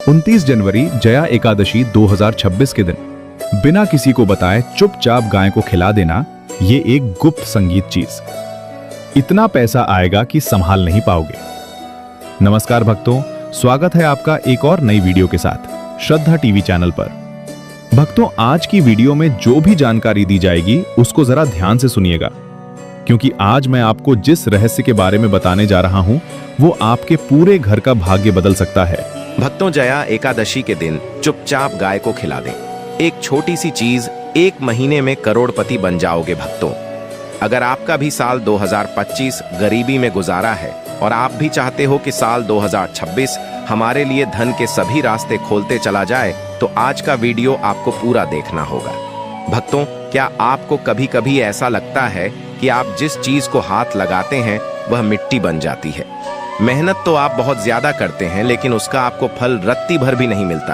29 जनवरी जया एकादशी 2026 के दिन बिना किसी को बताए चुपचाप गाय को खिला देना, ये एक गुप्त संगीत चीज। इतना पैसा आएगा कि संभाल नहीं पाओगे। नमस्कार भक्तों, स्वागत है आपका एक और नई वीडियो के साथ श्रद्धा टीवी चैनल पर। भक्तों, आज की वीडियो में जो भी जानकारी दी जाएगी उसको जरा ध्यान से सुनिएगा, क्योंकि आज मैं आपको जिस रहस्य के बारे में बताने जा रहा हूं वो आपके पूरे घर का भाग्य बदल सकता है। भक्तों, जया एकादशी के दिन चुपचाप गाय को खिला दें। एक छोटी सी चीज 1 महीने में करोड़पति बन जाओगे। भक्तों, अगर आपका भी साल 2025 गरीबी में गुजारा है और आप भी चाहते हो कि साल 2026 हमारे लिए धन के सभी रास्ते खोलते चला जाए, तो आज का वीडियो आपको पूरा देखना होगा। भक्तों, क्या आपको कभी कभी ऐसा लगता है कि आप जिस चीज को हाथ लगाते हैं वह मिट्टी बन जाती है? मेहनत तो आप बहुत ज्यादा करते हैं, लेकिन उसका आपको फल रत्ती भर भी नहीं मिलता।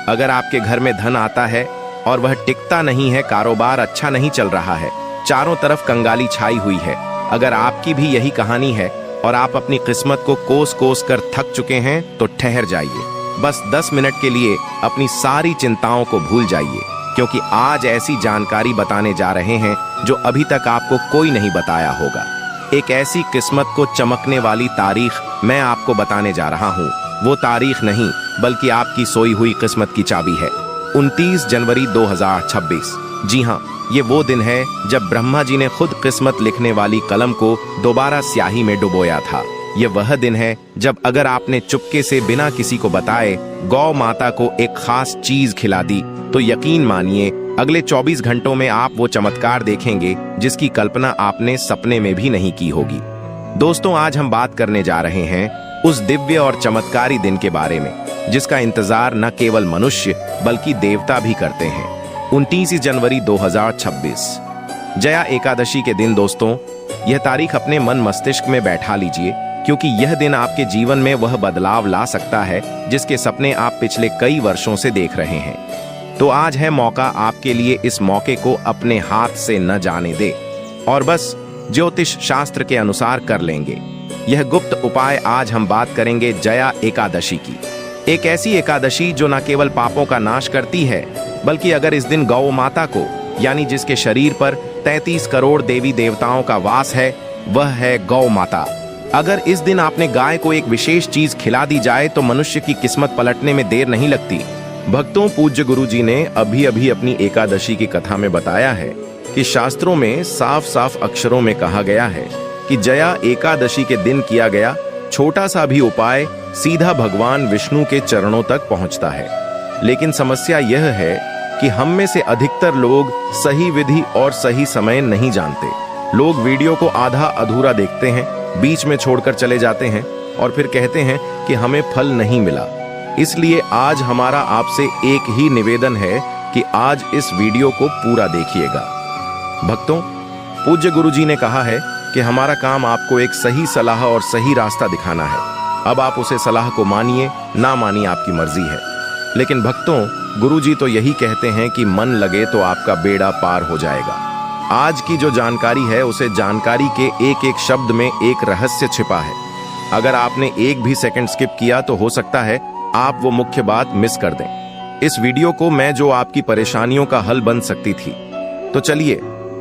अगर आपके घर में धन आता है और वह टिकता नहीं है, कारोबार अच्छा नहीं चल रहा है, चारों तरफ कंगाली छाई हुई है, अगर आपकी भी यही कहानी है और आप अपनी किस्मत को कोस कोस कर थक चुके हैं, तो ठहर जाइए। बस 10 मिनट के लिए अपनी सारी चिंताओं को भूल जाइए, क्योंकि आज ऐसी जानकारी बताने जा रहे हैं जो अभी तक आपको कोई नहीं बताया होगा। एक ऐसी किस्मत को चमकने वाली तारीख मैं आपको बताने जा रहा हूँ। वो तारीख नहीं, बल्कि आपकी सोई हुई किस्मत की चाबी है। 29 जनवरी 2026। जी हाँ, ये वो दिन है जब ब्रह्मा जी ने खुद किस्मत लिखने वाली कलम को दोबारा स्याही में डुबोया था। ये वह दिन है जब अगर आपने चुपके से बिना किसी को बताए गौ माता को एक खास चीज खिला दी, तो यकीन मानिए अगले 24 घंटों में आप वो चमत्कार देखेंगे जिसकी कल्पना आपने सपने में भी नहीं की होगी। दोस्तों, आज हम बात करने जा रहे हैं उस दिव्य और चमत्कारी दिन के बारे में जिसका इंतजार न केवल मनुष्य बल्कि देवता भी करते हैं। 29 जनवरी 2026 जया एकादशी के दिन। दोस्तों, यह तारीख अपने मन मस्तिष्क में बैठा लीजिए, क्योंकि यह दिन आपके जीवन में वह बदलाव ला सकता है जिसके सपने आप पिछले कई वर्षों से देख रहे हैं। तो आज है मौका आपके लिए। इस मौके को अपने हाथ से न जाने दे और बस ज्योतिष शास्त्र के अनुसार कर लेंगे यह गुप्त उपाय। आज हम बात करेंगे जया एकादशी की, एक ऐसी एकादशी जो न केवल पापों का नाश करती है, बल्कि अगर इस दिन गौ माता को, यानी जिसके शरीर पर 33 करोड़ देवी देवताओं का वास है, वह है गौ माता। अगर इस दिन आपने गाय को एक विशेष चीज खिला दी जाए तो मनुष्य की किस्मत पलटने में देर नहीं लगती। भक्तों, पूज्य गुरु जी ने अभी अभी अपनी एकादशी की कथा में बताया है कि शास्त्रों में साफ साफ अक्षरों में कहा गया है कि जया एकादशी के दिन किया गया छोटा सा भी उपाय सीधा भगवान विष्णु के चरणों तक पहुंचता है। लेकिन समस्या यह है कि हम में से अधिकतर लोग सही विधि और सही समय नहीं जानते। लोग वीडियो को आधा अधूरा देखते हैं, बीच में छोड़कर चले जाते हैं और फिर कहते हैं कि हमें फल नहीं मिला। इसलिए आज हमारा आपसे एक ही निवेदन है कि आज इस वीडियो को पूरा देखिएगा। भक्तों, पूज्य गुरु जी ने कहा है कि हमारा काम आपको एक सही सलाह और सही रास्ता दिखाना है। अब आप उसे सलाह को मानिए ना मानिए, आपकी मर्जी है। लेकिन भक्तों, गुरु जी तो यही कहते हैं कि मन लगे तो आपका बेड़ा पार हो जाएगा। आज की जो जानकारी है, उसे जानकारी के एक एक शब्द में एक रहस्य छिपा है। अगर आपने एक भी सेकंड स्किप किया तो हो सकता है आप वो मुख्य बात मिस कर दें। इस वीडियो को मैं जो आपकी परेशानियों का हल बन सकती थी। तो चलिए,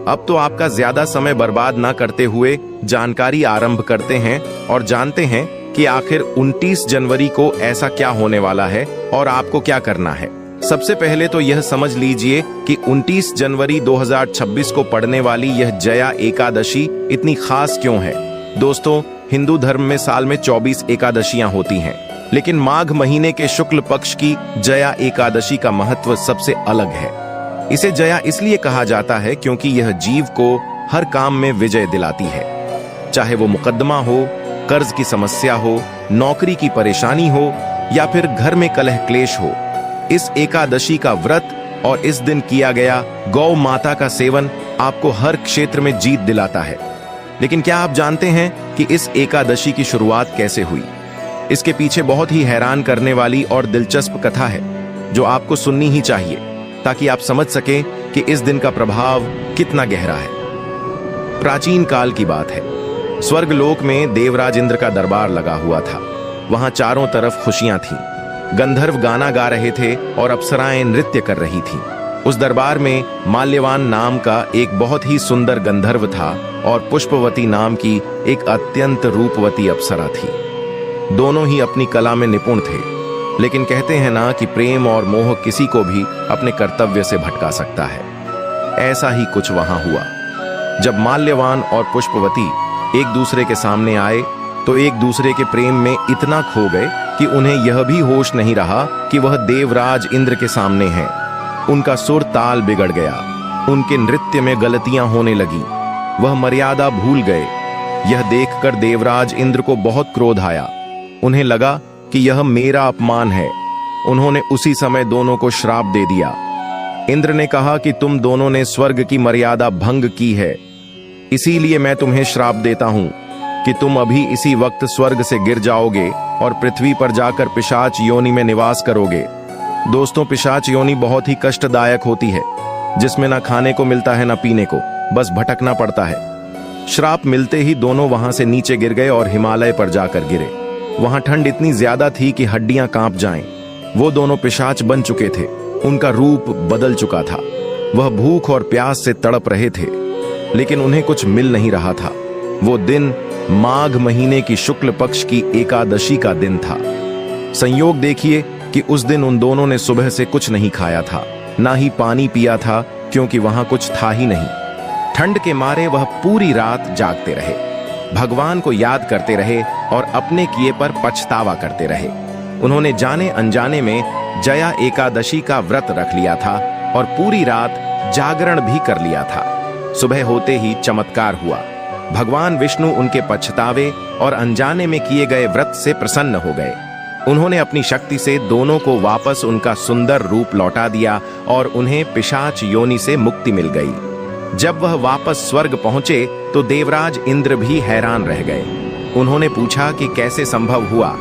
अब तो आपका ज्यादा समय बर्बाद ना करते हुए जानकारी आरंभ करते हैं और जानते हैं कि आखिर 29 जनवरी को ऐसा क्या होने वाला है और आपको क्या करना है। सबसे पहले तो यह समझ लीजिए कि 29 जनवरी 2026 को पड़ने वाली यह जया एकादशी इतनी खास क्यों है। दोस्तों, हिंदू धर्म में साल में 24 एकादशियां होती हैं, लेकिन माघ महीने के शुक्ल पक्ष की जया एकादशी का महत्व सबसे अलग है। इसे जया इसलिए कहा जाता है क्योंकि यह जीव को हर काम में विजय दिलाती है, चाहे वो मुकदमा हो, कर्ज की समस्या हो, नौकरी की परेशानी हो या फिर घर में कलह क्लेश हो। इस एकादशी का व्रत और इस दिन किया गया गौ माता का सेवन आपको हर क्षेत्र में जीत दिलाता है। लेकिन क्या आप जानते हैं कि इस एकादशी की शुरुआत कैसे हुई? इसके पीछे बहुत ही हैरान करने वाली और दिलचस्प कथा है जो आपको सुननी ही चाहिए, ताकि आप समझ सकें कि इस दिन का प्रभाव कितना गहरा है। प्राचीन काल की बात है। स्वर्गलोक में देवराज इंद्र का दरबार लगा हुआ था। वहां चारों तरफ खुशियां थीं। गंधर्व गाना गा रहे थे और अप्सराएं नृत्य कर रही थीं। उस दरबार में माल्यवान नाम का एक बहुत ही सुंदर गंधर्व था और पुष्पवती नाम की एक अत्यंत रूपवती अप्सरा थी। दोनों ही अपनी कला में निपुण थे, लेकिन कहते हैं ना कि प्रेम और मोह किसी को भी अपने कर्तव्य से भटका सकता है। ऐसा ही कुछ वहां हुआ। जब माल्यवान और पुष्पवती एक दूसरे के सामने आए तो एक दूसरे के प्रेम में इतना खो गए कि उन्हें यह भी होश नहीं रहा कि वह देवराज इंद्र के सामने हैं। उनका सुर ताल बिगड़ गया, उनके नृत्य में गलतियां होने लगी, वह मर्यादा भूल गए। यह देखकर देवराज इंद्र को बहुत क्रोध आया। उन्हें लगा कि यह मेरा अपमान है। उन्होंने उसी समय दोनों को श्राप दे दिया। इंद्र ने कहा कि तुम दोनों ने स्वर्ग की मर्यादा भंग की है, इसीलिए मैं तुम्हें श्राप देता हूं कि तुम अभी इसी वक्त स्वर्ग से गिर जाओगे और पृथ्वी पर जाकर पिशाच योनि में निवास करोगे। दोस्तों, पिशाच योनि बहुत ही कष्टदायक होती है, जिसमें ना खाने को मिलता है ना पीने को, बस भटकना पड़ता है। श्राप मिलते ही दोनों वहां से नीचे गिर गए और हिमालय पर जाकर गिरे। वहां ठंड इतनी ज्यादा थी कि हड्डियां कांप जाएं। वो दोनों पिशाच बन चुके थे, उनका रूप बदल चुका था। वह भूख और प्यास से तड़प रहे थे, लेकिन उन्हें कुछ मिल नहीं रहा था। वो दिन माघ महीने की शुक्ल पक्ष की एकादशी का दिन था। संयोग देखिए कि उस दिन उन दोनों ने सुबह से कुछ नहीं खाया था, ना ही पानी पिया था, क्योंकि वहां कुछ था ही नहीं। ठंड के मारे वह पूरी रात जागते रहे, भगवान को याद करते रहे और अपने किए पर पछतावा करते रहे। उन्होंने जाने अनजाने में जया एकादशी का व्रत रख लिया था और पूरी रात जागरण भी कर लिया था। सुबह होते ही चमत्कार हुआ। भगवान विष्णु उनके पछतावे और अनजाने में किए गए व्रत से प्रसन्न हो गए। उन्होंने अपनी शक्ति से दोनों को वापस उनका सुंदर रूप लौटा दिया और उन्हें पिशाच योनि से मुक्ति मिल गई। जब वह वापस स्वर्ग पहुंचे तो देवराज इंद्र भी हैरान रह गए। उन्होंने पूछा कि कैसे संभव हुआ।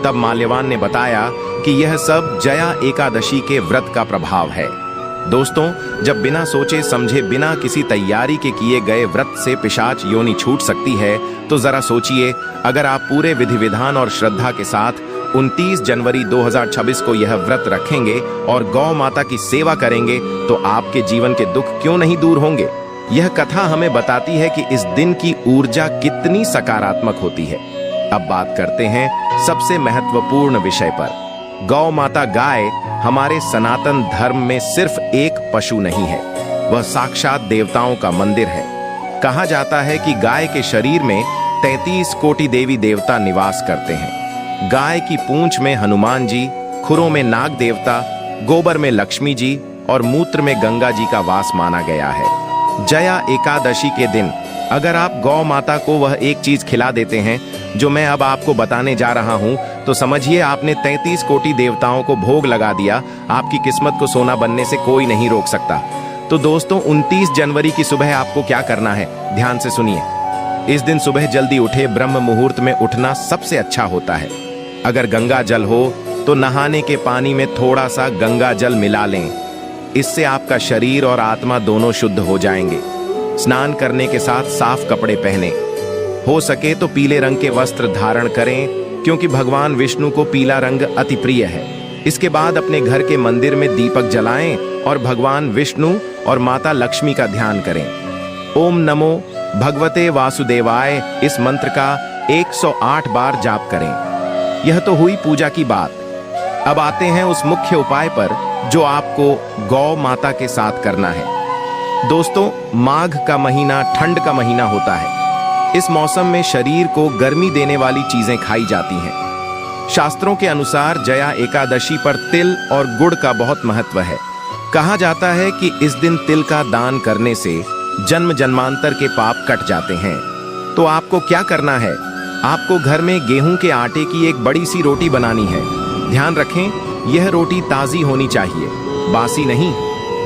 तब माल्यवान ने बताया कि यह सब जया एकादशी के व्रत का प्रभाव है। दोस्तों, जब बिना सोचे समझे, बिना किसी तैयारी के किए गए व्रत से पिशाच योनि छूट सकती है, तो जरा सोचिए, अगर आप पूरे विधि विधान और श्रद्धा के साथ 29 जनवरी 2026 को यह व्रत रखेंगे और गौ माता की सेवा करेंगे, तो आपके जीवन के दुख क्यों नहीं दूर होंगे। यह कथा हमें बताती है कि इस दिन की ऊर्जा कितनी सकारात्मक होती है। अब बात करते हैं सबसे महत्वपूर्ण विषय पर। गौ माता गाय हमारे सनातन धर्म में सिर्फ एक पशु नहीं है, वह साक्षात देवताओं का मंदिर है। कहा जाता है कि गाय के शरीर में 33 कोटि देवी देवता निवास करते हैं। गाय की पूंछ में हनुमान जी, खुरों में नाग देवता, गोबर में लक्ष्मी जी और मूत्र में गंगा जी का वास माना गया है। जया एकादशी के दिन अगर आप गौ माता को वह एक चीज खिला देते हैं जो मैं अब आपको बताने जा रहा हूं, तो समझिए आपने 33 कोटि देवताओं को भोग लगा दिया। आपकी किस्मत को सोना बनने से कोई नहीं रोक सकता। तो दोस्तों, 29 जनवरी की सुबह आपको क्या करना है, ध्यान से सुनिए। इस दिन सुबह जल्दी उठे, ब्रह्म मुहूर्त में उठना सबसे अच्छा होता है। अगर गंगा जल हो तो नहाने के पानी में थोड़ा सा गंगा जल मिला लें। इससे आपका शरीर और आत्मा दोनों शुद्ध हो जाएंगे। स्नान करने के साथ साफ कपड़े पहने, हो सके तो पीले रंग के वस्त्र धारण करें, क्योंकि भगवान विष्णु को पीला रंग अति प्रिय है। इसके बाद अपने घर के मंदिर में दीपक जलाएं और भगवान विष्णु और माता लक्ष्मी का ध्यान करें। ओम नमो भगवते वासुदेवाय इस मंत्र का 108 बार जाप करें। यह तो हुई पूजा की बात। अब आते हैं उस मुख्य उपाय पर जो आपको गौ माता के साथ करना है। दोस्तों, माघ का महीना ठंड का महीना होता है। इस मौसम में शरीर को गर्मी देने वाली चीजें खाई जाती हैं। शास्त्रों के अनुसार जया एकादशी पर तिल और गुड़ का बहुत महत्व है। कहा जाता है कि इस दिन तिल का दान करने से जन्म जन्मांतर के पाप कट जाते हैं। तो आपको क्या करना है, आपको घर में गेहूं के आटे की एक बड़ी सी रोटी बनानी है। ध्यान रखें, यह रोटी ताजी होनी चाहिए, बासी नहीं।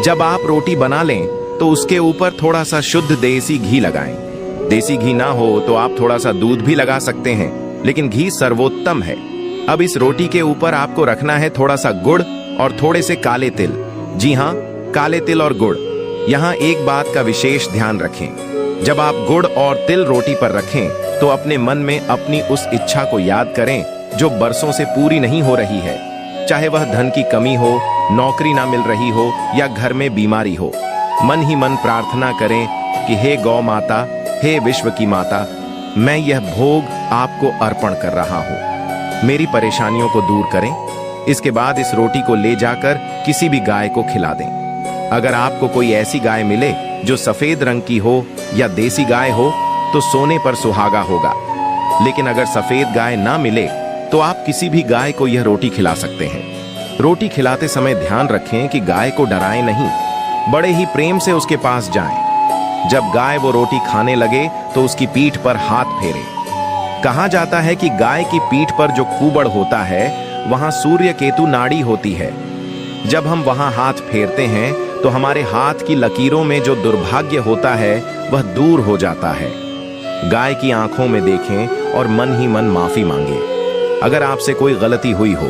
जब आप रोटी बना लें तो उसके ऊपर थोड़ा सा शुद्ध देसी घी लगाएं। देसी घी ना हो तो आप थोड़ा सा दूध भी लगा सकते हैं, लेकिन घी सर्वोत्तम है। अब इस रोटी के ऊपर आपको रखना है थोड़ा सा गुड़ और थोड़े से काले तिल। जी हाँ, काले तिल और गुड़। यहाँ एक बात का विशेष ध्यान रखें, जब आप गुड़ और तिल रोटी पर रखें तो अपने मन में अपनी उस इच्छा को याद करें जो बरसों से पूरी नहीं हो रही है। चाहे वह धन की कमी हो, नौकरी ना मिल रही हो या घर में बीमारी हो। मन ही मन प्रार्थना करें कि हे गौ माता, हे विश्व की माता, मैं यह भोग आपको अर्पण कर रहा हूँ, मेरी परेशानियों को दूर करें। इसके बाद इस रोटी को ले जाकर किसी भी गाय को खिला दें। अगर आपको कोई ऐसी गाय मिले जो सफेद रंग की हो या देसी गाय हो तो सोने पर सुहागा होगा। लेकिन अगर सफेद गाय ना मिले तो आप किसी भी गाय को यह रोटी खिला सकते हैं। रोटी खिलाते समय ध्यान रखें कि गाय को डराएं नहीं, बड़े ही प्रेम से उसके पास जाएं। जब गाय वो रोटी खाने लगे तो उसकी पीठ पर हाथ फेरें। कहा जाता है कि गाय की पीठ पर जो कूबड़ होता है वहां सूर्य केतु नाड़ी होती है। जब हम वहां हाथ फेरते हैं तो हमारे हाथ की लकीरों में जो दुर्भाग्य होता है वह दूर हो जाता है। गाय की आंखों में देखें और मन ही मन माफी मांगे अगर आपसे कोई गलती हुई हो।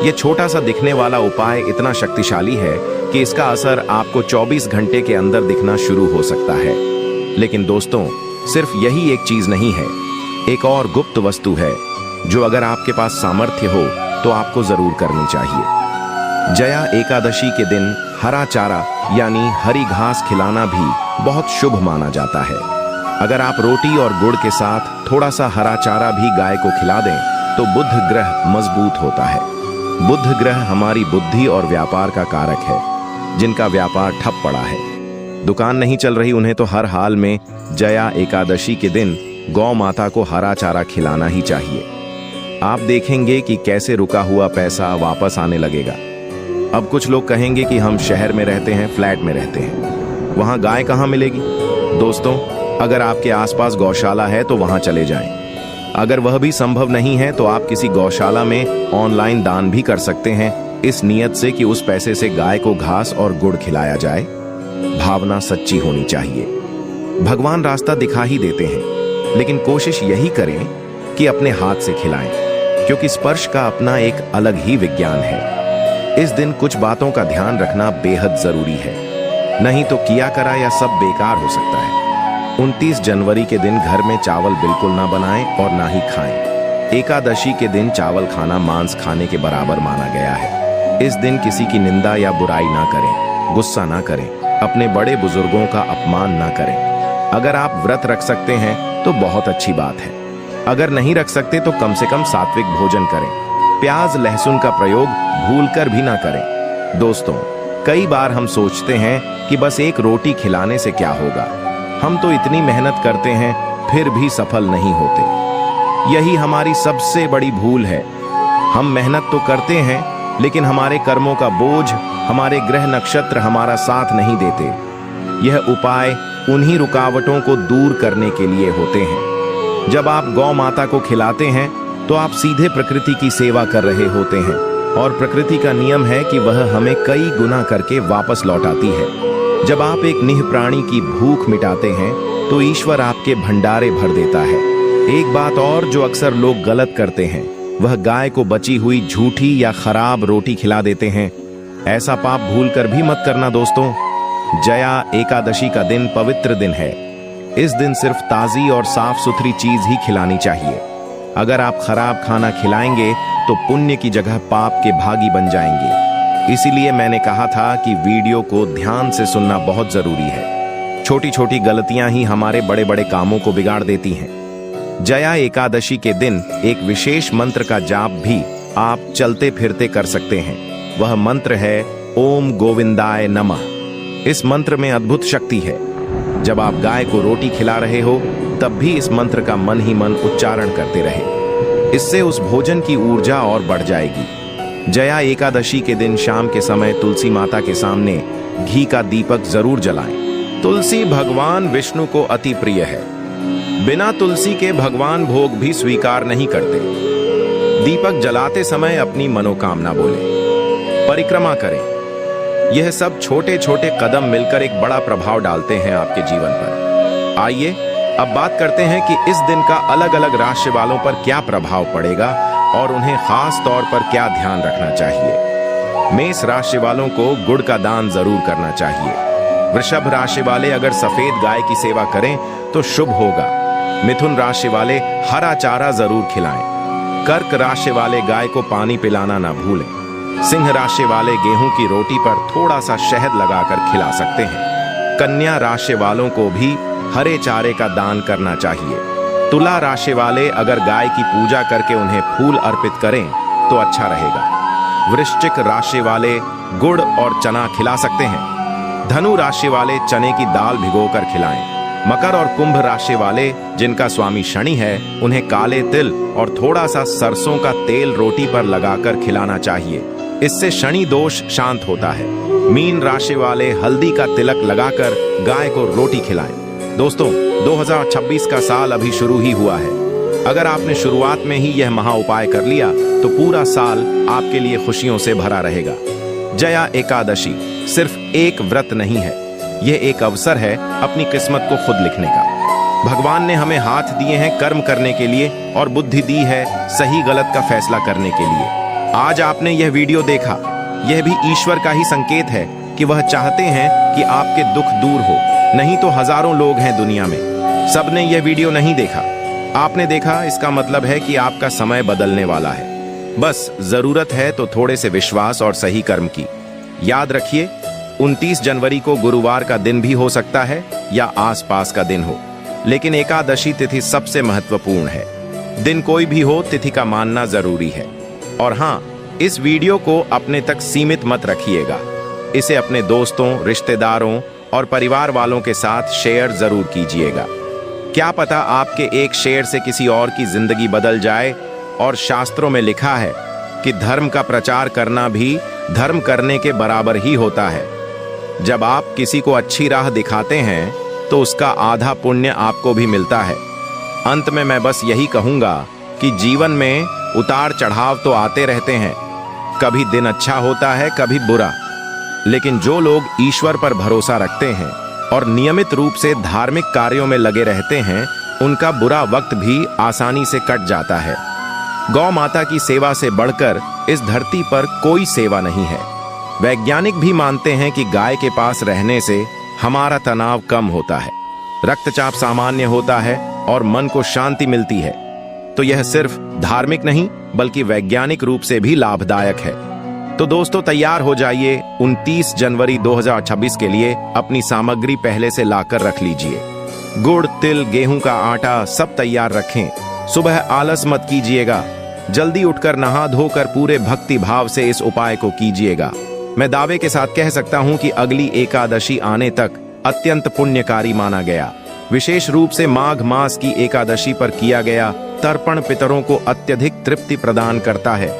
यह छोटा सा दिखने वाला उपाय इतना शक्तिशाली है कि इसका असर आपको 24 घंटे के अंदर दिखना शुरू हो सकता है। लेकिन दोस्तों, सिर्फ यही एक चीज नहीं है, एक और गुप्त वस्तु है जो अगर आपके पास सामर्थ्य हो तो आपको जरूर करनी चाहिए। जया एकादशी के दिन हरा चारा यानी हरी घास खिलाना भी बहुत शुभ माना जाता है। अगर आप रोटी और गुड़ के साथ थोड़ा सा हरा चारा भी गाय को खिला दें तो बुध ग्रह मजबूत होता है। बुध ग्रह हमारी बुद्धि और व्यापार का कारक है। जिनका व्यापार ठप पड़ा है, दुकान नहीं चल रही, उन्हें तो हर हाल में जया एकादशी के दिन गौ माता को हरा चारा खिलाना ही चाहिए। आप देखेंगे कि कैसे रुका हुआ पैसा वापस आने लगेगा। अब कुछ लोग कहेंगे कि हम शहर में रहते हैं, फ्लैट में रहते हैं, वहां गाय कहां मिलेगी? दोस्तों, अगर आपके आसपास गौशाला है तो वहां चले जाएं। अगर वह भी संभव नहीं है तो आप किसी गौशाला में ऑनलाइन दान भी कर सकते हैं, इस नियत से कि उस पैसे से गाय को घास और गुड़ खिलाया जाए। भावना सच्ची होनी चाहिए। भगवान रास्ता दिखा ही देते हैं, लेकिन कोशिश यही करें कि अपने हाथ से खिलाएं, क्योंकि स्पर्श का अपना एक अलग ही विज्ञान है। इस दिन कुछ बातों का ध्यान रखना बेहद जरूरी है, नहीं तो किया करा या सब बेकार हो सकता है। 29 जनवरी के दिन घर में चावल बिल्कुल ना बनाएं और ना ही खाएं। एकादशी के दिन चावल खाना मांस खाने के बराबर माना गया है। इस दिन किसी की निंदा या बुराई ना करें, गुस्सा ना करें, अपने बड़े बुजुर्गों का अपमान ना करें। अगर आप व्रत रख सकते हैं तो बहुत अच्छी बात है, अगर नहीं रख सकते तो कम से कम सात्विक भोजन करें। प्याज लहसुन का प्रयोग भूलकर भी ना करें। दोस्तों, कई बार हम सोचते हैं कि बस एक रोटी खिलाने से क्या होगा, हम तो इतनी मेहनत करते हैं फिर भी सफल नहीं होते। यही हमारी सबसे बड़ी भूल है। हम मेहनत तो करते हैं लेकिन हमारे कर्मों का बोझ, हमारे ग्रह नक्षत्र हमारा साथ नहीं देते। यह उपाय उन्हीं रुकावटों को दूर करने के लिए होते हैं। जब आप गौ माता को खिलाते हैं तो आप सीधे प्रकृति की सेवा कर रहे होते हैं, और प्रकृति का नियम है कि वह हमें कई गुना करके वापस लौटाती है। जब आप एक निह प्राणी की भूख मिटाते हैं तो ईश्वर आपके भंडारे भर देता है। एक बात और जो अक्सर लोग गलत करते हैं, वह गाय को बची हुई झूठी या खराब रोटी खिला देते हैं। ऐसा पाप भूलकर भी मत करना दोस्तों। जया एकादशी का दिन पवित्र दिन है। इस दिन सिर्फ ताजी और साफ सुथरी चीज ही खिलानी चाहिए। अगर आप खराब खाना खिलाएंगे तो पुण्य की जगह पाप के भागी बन जाएंगे। इसीलिए मैंने कहा था कि वीडियो को ध्यान से सुनना बहुत जरूरी है। छोटी छोटी गलतियां ही हमारे बड़े बड़े कामों को बिगाड़ देती हैं। जया एकादशी के दिन एक विशेष मंत्र का जाप भी आप चलते फिरते कर सकते हैं। वह मंत्र है ओम गोविंदाय नमः। इस मंत्र में अद्भुत शक्ति है। जब आप गाय को रोटी खिला रहे हो तब भी इस मंत्र का मन ही मन उच्चारण करते रहे। इससे उस भोजन की ऊर्जा और बढ़ जाएगी। जया एकादशी के दिन शाम के समय तुलसी माता के सामने घी का दीपक जरूर जलाएं। तुलसी भगवान विष्णु को अति प्रिय है। बिना तुलसी के भगवान भोग भी स्वीकार नहीं करते। दीपक जलाते समय अपनी मनोकामना बोले, परिक्रमा करें। यह सब छोटे छोटे कदम मिलकर एक बड़ा प्रभाव डालते हैं आपके जीवन पर। आइए अब बात करते हैं कि इस दिन का अलग अलग राशि वालों पर क्या प्रभाव पड़ेगा और उन्हें खास तौर पर क्या ध्यान रखना चाहिए। मेष राशि वालों को गुड़ का दान जरूर करना चाहिए। वृषभ राशि वाले अगर सफेद गाय की सेवा करें तो शुभ होगा। मिथुन राशि वाले हरा चारा जरूर खिलाएं। कर्क राशि वाले गाय को पानी पिलाना ना भूलें। सिंह राशि वाले गेहूं की रोटी पर थोड़ा सा शहद लगाकर खिला सकते हैं। कन्या राशि वालों को भी हरे चारे का दान करना चाहिए। तुला राशि वाले अगर गाय की पूजा करके उन्हें फूल अर्पित करें तो अच्छा रहेगा। वृश्चिक राशि वाले गुड़ और चना खिला सकते हैं। धनु राशि वाले चने की दाल भिगोकर खिलाएं। मकर और कुंभ राशि वाले जिनका स्वामी शनि है उन्हें काले तिल और थोड़ा सा सरसों का तेल रोटी पर लगाकर खिलाना चाहिए। इससे शनि दोष शांत होता है। मीन राशि वाले हल्दी का तिलक लगाकर गाय को रोटी खिलाएं। दोस्तों, 2026 का साल अभी शुरू ही हुआ है। अगर आपने शुरुआत में ही यह महा उपाय कर लिया तो पूरा साल आपके लिए खुशियों से भरा रहेगा। जया एकादशी सिर्फ एक व्रत नहीं है, यह एक अवसर है अपनी किस्मत को खुद लिखने का। भगवान ने हमें हाथ दिए हैं कर्म करने के लिए और बुद्धि दी है सही गलत का फैसला करने के लिए। आज आपने यह वीडियो देखा, यह भी ईश्वर का ही संकेत है कि वह चाहते हैं कि आपके दुख दूर हो। नहीं तो हजारों लोग हैं दुनिया में, सबने यह वीडियो नहीं देखा। आपने देखा, इसका मतलब है कि आपका समय बदलने वाला है। बस जरूरत है तो थोड़े से विश्वास और सही कर्म की। याद रखिए, 29 जनवरी को गुरुवार का दिन भी हो सकता है या आसपास का दिन हो, लेकिन एकादशी तिथि सबसे महत्वपूर्ण है। दिन कोई भी हो, तिथि का मानना जरूरी है। और हाँ, इस वीडियो को अपने तक सीमित मत रखिएगा। इसे अपने दोस्तों, रिश्तेदारों और परिवार वालों के साथ शेयर जरूर कीजिएगा। क्या पता आपके एक शेयर से किसी और की जिंदगी बदल जाए। और शास्त्रों में लिखा है कि धर्म का प्रचार करना भी धर्म करने के बराबर ही होता है। जब आप किसी को अच्छी राह दिखाते हैं तो उसका आधा पुण्य आपको भी मिलता है। अंत में मैं बस यही कहूंगा कि जीवन में उतार चढ़ाव तो आते रहते हैं, कभी दिन अच्छा होता है, कभी बुरा। लेकिन जो लोग ईश्वर पर भरोसा रखते हैं और नियमित रूप से धार्मिक कार्यों में लगे रहते हैं, उनका बुरा वक्त भी आसानी से कट जाता है। गौ माता की सेवा से बढ़कर इस धरती पर कोई सेवा नहीं है। वैज्ञानिक भी मानते हैं कि गाय के पास रहने से हमारा तनाव कम होता है, रक्तचाप सामान्य होता है और मन को शांति मिलती है। तो यह सिर्फ धार्मिक नहीं बल्कि वैज्ञानिक रूप से भी लाभदायक है। तो दोस्तों, तैयार हो जाइए। 29 जनवरी 2026 के लिए अपनी सामग्री पहले से लाकर रख लीजिए। गुड़, तिल, गेहूं का आटा सब तैयार रखें। सुबह आलस मत कीजिएगा, जल्दी उठकर नहा धोकर पूरे भक्ति भाव से इस उपाय को कीजिएगा। मैं दावे के साथ कह सकता हूं कि अगली एकादशी आने तक अत्यंत पुण्यकारी माना गया। विशेष रूप से माघ मास की एकादशी पर किया गया तर्पण पितरों को अत्यधिक तृप्ति प्रदान करता है।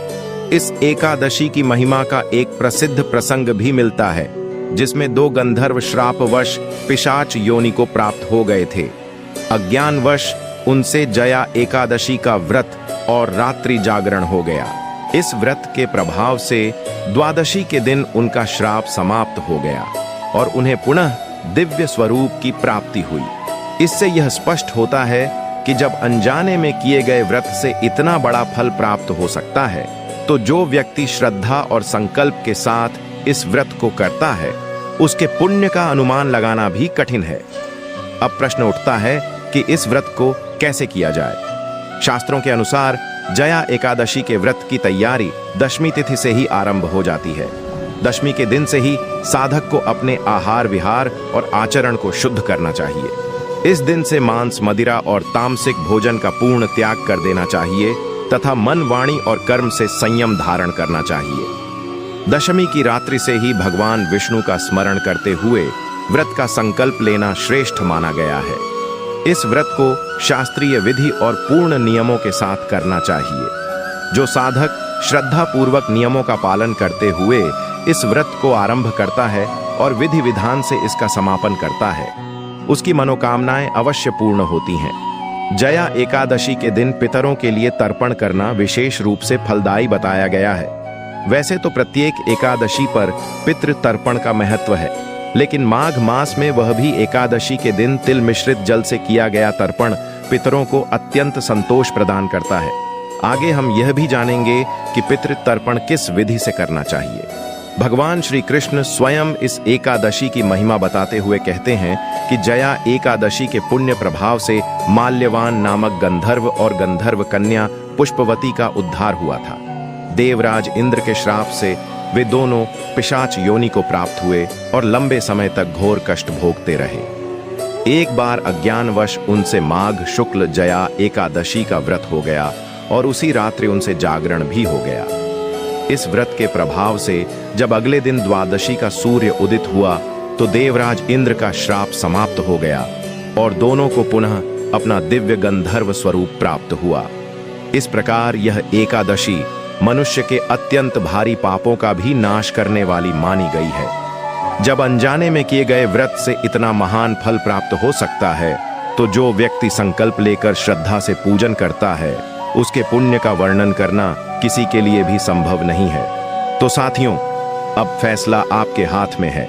इस एकादशी की महिमा का एक प्रसिद्ध प्रसंग भी मिलता है, जिसमें 2 गंधर्व श्रापवश पिशाच योनि को प्राप्त हो गए थे। अज्ञानवश उनसे जया एकादशी का व्रत और रात्रि जागरण हो गया। इस व्रत के प्रभाव से द्वादशी के दिन उनका श्राप समाप्त हो गया और उन्हें पुनः दिव्य स्वरूप की प्राप्ति हुई। इससे यह स्पष्ट होता है कि जब अनजाने में किए गए व्रत से इतना बड़ा फल प्राप्त हो सकता है, तो जो व्यक्ति श्रद्धा और संकल्प के साथ इस व्रत को करता है, उसके पुण्य का अनुमान लगाना भी कठिन है। अब प्रश्न उठता है कि इस व्रत को कैसे किया जाए। शास्त्रों के अनुसार जया एकादशी के व्रत की तैयारी दशमी तिथि से ही आरंभ हो जाती है। दशमी के दिन से ही साधक को अपने आहार विहार और आचरण को शुद्ध करना चाहिए। इस दिन से मांस, मदिरा और तामसिक भोजन का पूर्ण त्याग कर देना चाहिए तथा मन, वाणी और कर्म से संयम धारण करना चाहिए। दशमी की रात्रि से ही भगवान विष्णु का स्मरण करते हुए व्रत का संकल्प लेना श्रेष्ठ माना गया है। इस व्रत को शास्त्रीय विधि और पूर्ण नियमों के साथ करना चाहिए। जो साधक श्रद्धा पूर्वक नियमों का पालन करते हुए इस व्रत को आरंभ करता है और विधि विधान से इसका समापन करता है, उसकी मनोकामनाएं अवश्य पूर्ण होती हैं। जया एकादशी के दिन पितरों के लिए तर्पण करना विशेष रूप से फलदायी बताया गया है। वैसे तो प्रत्येक एकादशी पर पितृ तर्पण का महत्व है, लेकिन माघ मास में वह भी एकादशी के दिन तिल मिश्रित जल से किया गया तर्पण पितरों को अत्यंत संतोष प्रदान करता है। आगे हम यह भी जानेंगे कि पितृ तर्पण किस विधि से करना चाहिए। भगवान श्री कृष्ण स्वयं इस एकादशी की महिमा बताते हुए कहते हैं कि जया एकादशी के पुण्य प्रभाव से माल्यवान नामक गंधर्व और गंधर्व कन्या पुष्पवती का उद्धार हुआ था। देवराज इंद्र के श्राप से वे दोनों पिशाच योनि को प्राप्त हुए और लंबे समय तक घोर कष्ट भोगते रहे। एक बार अज्ञानवश उनसे माघ शुक्ल जया एकादशी का व्रत हो गया और उसी रात्रि उनसे जागरण भी हो गया। इस व्रत के प्रभाव से जब अगले दिन द्वादशी का सूर्य उदित हुआ तो देवराज इंद्र का श्राप समाप्त हो गया और दोनों को पुनः अपना दिव्य गंधर्व स्वरूप प्राप्त हुआ। इस प्रकार यह एकादशी मनुष्य के अत्यंत भारी पापों का भी नाश करने वाली मानी गई है। जब अनजाने में किए गए व्रत से इतना महान फल प्राप्त हो सकता है तो जो व्यक्ति संकल्प लेकर श्रद्धा से पूजन करता है उसके पुण्य का वर्णन करना किसी के लिए भी संभव नहीं है। तो साथियों, अब फैसला आपके हाथ में है।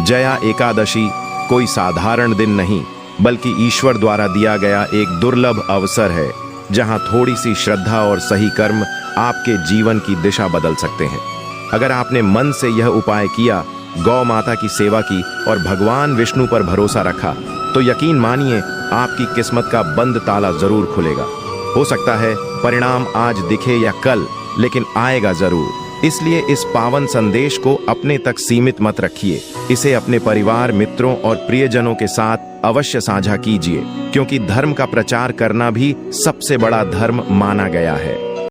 जया एकादशी कोई साधारण दिन नहीं बल्कि ईश्वर द्वारा दिया गया एक दुर्लभ अवसर है जहां थोड़ी सी श्रद्धा और सही कर्म आपके जीवन की दिशा बदल सकते हैं। अगर आपने मन से यह उपाय किया, गौ माता की सेवा की और भगवान विष्णु पर भरोसा रखा तो यकीन मानिए आपकी किस्मत का बंद ताला जरूर खुलेगा। हो सकता है परिणाम आज दिखे या कल, लेकिन आएगा जरूर। इसलिए इस पावन संदेश को अपने तक सीमित मत रखिए। इसे अपने परिवार, मित्रों और प्रियजनों के साथ अवश्य साझा कीजिए, क्योंकि धर्म का प्रचार करना भी सबसे बड़ा धर्म माना गया है।